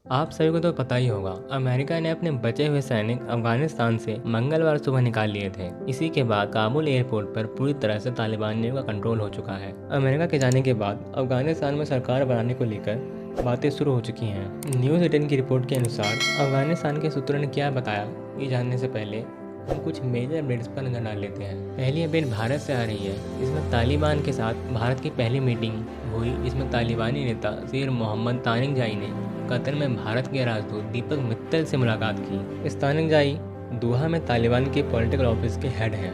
आप सभी को तो पता ही होगा, अमेरिका ने अपने बचे हुए सैनिक अफगानिस्तान से मंगलवार सुबह निकाल लिए थे। इसी के बाद काबुल एयरपोर्ट पर पूरी तरह से तालिबानियों का कंट्रोल हो चुका है। अमेरिका के जाने के बाद अफगानिस्तान में सरकार बनाने को लेकर बातें शुरू हो चुकी हैं। न्यूज़ 18 की रिपोर्ट के अनुसार अफगानिस्तान के सूत्रों ने क्या बताया, ये जानने से पहले हम कुछ मेजर अपडेट्स पर नजर डाल लेते हैं। पहली अपडेट भारत से आ रही है। इसमें तालिबान के साथ भारत की पहली मीटिंग हुई, जिसमें तालिबानी नेता शेर मोहम्मद तानिकजाई ने कतर में भारत के राजदूत दीपक मित्तल से मुलाकात की। इस तानिकजाई दोहा में तालिबान के पॉलिटिकल ऑफिस के हेड हैं।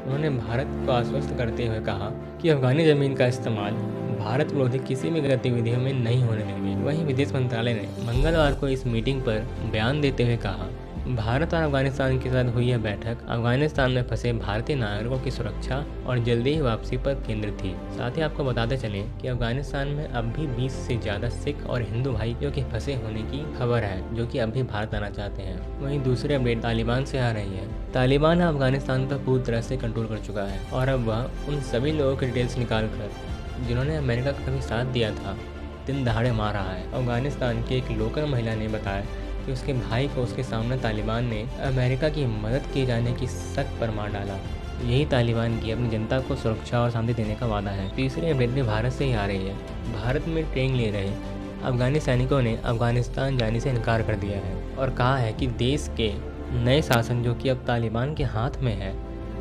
उन्होंने भारत को आश्वस्त करते हुए कहा कि अफगानी ज़मीन का इस्तेमाल भारत विरोधी किसी भी गतिविधियों में नहीं होने देंगे। वहीं विदेश मंत्रालय ने मंगलवार को इस मीटिंग पर बयान देते हुए कहा, भारत और अफगानिस्तान के साथ हुई यह बैठक अफगानिस्तान में फंसे भारतीय नागरिकों की सुरक्षा और जल्दी ही वापसी पर केंद्रित थी। साथ ही आपको बताते चलें कि अफगानिस्तान में अब भी 20 से ज़्यादा सिख और हिंदू भाइयों के फंसे होने की खबर है, जो कि अभी भारत आना चाहते हैं। वहीं दूसरी अपडेट तालिबान से आ रही है। तालिबान अफगानिस्तान पर पूरी तरह से कंट्रोल कर चुका है और अब वह उन सभी लोगों की डिटेल्स निकाल कर जिन्होंने अमेरिका का कभी साथ दिया था, दिन दहाड़े मार रहा है। अफगानिस्तान की एक लोकल महिला ने बताया कि उसके भाई को उसके सामने तालिबान ने अमेरिका की मदद किए जाने की शक पर मार डाला। यही तालिबान की अपनी जनता को सुरक्षा और शांति देने का वादा है। तीसरी अपडेट भी भारत से ही आ रही है। भारत में ट्रेनिंग ले रहे अफगानी सैनिकों ने अफगानिस्तान जाने से इनकार कर दिया है और कहा है कि देश के नए शासन, जो कि अब तालिबान के हाथ में है,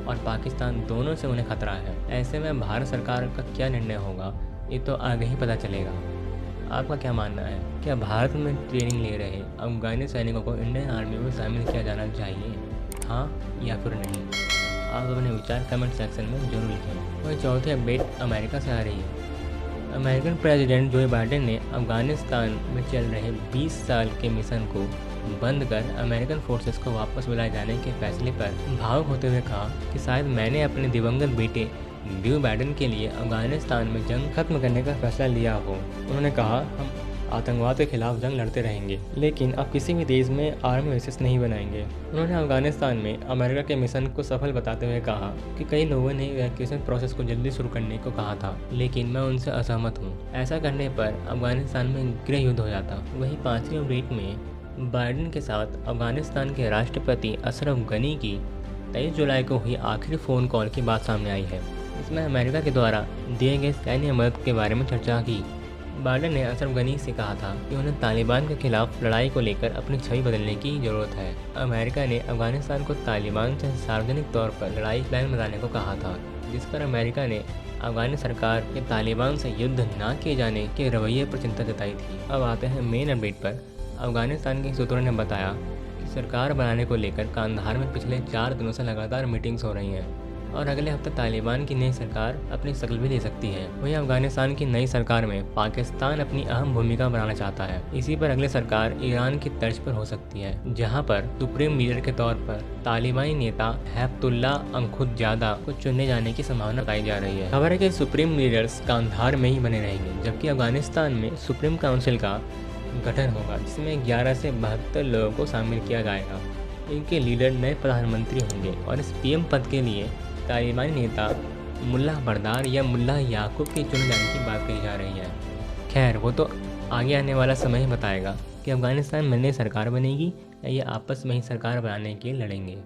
और पाकिस्तान दोनों से उन्हें खतरा है। ऐसे में भारत सरकार का क्या निर्णय होगा, ये तो आगे ही पता चलेगा। आपका क्या मानना है? क्या भारत में ट्रेनिंग ले रहे अफगानी सैनिकों को इंडियन आर्मी में शामिल किया जाना चाहिए, हाँ या फिर नहीं? आप अपने विचार कमेंट सेक्शन में जरूर लिखें। वही चौथी अपडेट अमेरिका से आ रही है। अमेरिकन प्रेसिडेंट जो बाइडेन ने अफगानिस्तान में चल रहे 20 साल के मिशन को बंद कर अमेरिकन फोर्सेस को वापस बुलाए जाने के फैसले पर भावुक होते हुए कहा कि शायद मैंने अपने दिवंगत बेटे जो बाइडेन के लिए अफगानिस्तान में जंग खत्म करने का फैसला लिया हो। उन्होंने कहा, हम आतंकवाद के खिलाफ जंग लड़ते रहेंगे, लेकिन अब किसी भी देश में आर्मी बेसिस नहीं बनाएंगे। उन्होंने अफगानिस्तान में अमेरिका के मिशन को सफल बताते हुए कहा कि कई लोगों ने इवैक्यूएशन प्रोसेस को जल्दी शुरू करने को कहा था, लेकिन मैं उनसे असहमत हूँ। ऐसा करने पर अफगानिस्तान में गृह युद्ध हो जाता। वहीं पांचवी अपडेट में बाइडेन के साथ अफगानिस्तान के राष्ट्रपति अशरफ गनी की 23 जुलाई को हुई आखिरी फ़ोन कॉल की बात सामने आई है। इसमें अमेरिका के द्वारा दिए गए सैन्य मदद के बारे में चर्चा की। बाइडेन ने अशरफ गनी से कहा था कि उन्हें तालिबान के खिलाफ लड़ाई को लेकर अपनी छवि बदलने की जरूरत है। अमेरिका ने अफगानिस्तान को तालिबान से सार्वजनिक तौर पर लड़ाई प्लान बनाने को कहा था, जिस पर अमेरिका ने अफगानी सरकार के तालिबान से युद्ध न किए जाने के रवैये पर चिंता जताई थी। अब आते हैं मेन अपडेट पर। अफगानिस्तान के सूत्रों ने बताया कि सरकार बनाने को लेकर कांधार में पिछले 4 दिनों से लगातार मीटिंग्स हो रही हैं और अगले हफ्ते तालिबान की नई सरकार अपनी शक्ल भी ले सकती है। वहीं अफगानिस्तान की नई सरकार में पाकिस्तान अपनी अहम भूमिका बनाना चाहता है। इसी पर अगली सरकार ईरान की तर्ज पर हो सकती है, जहां पर सुप्रीम लीडर के तौर पर तालिबानी नेता हैफतुल्लाह अखुंदजादा को चुने जाने की संभावना बताई जा रही है। खबर है कि सुप्रीम लीडर्स कांधार में ही बने रहेंगे, जबकि अफगानिस्तान में सुप्रीम काउंसिल का गठन होगा, जिसमें 11 से 72 लोगों को शामिल किया जाएगा। इनके लीडर नए प्रधानमंत्री होंगे और इस पीएम पद के लिए तालिबानी नेता मुल्ला बरदार या मुल्ला याकूब के चुने जाने की बात कही जा रही है। खैर, वो तो आगे आने वाला समय ही बताएगा कि अफगानिस्तान में नई सरकार बनेगी या ये आपस में ही सरकार बनाने के लिए लड़ेंगे।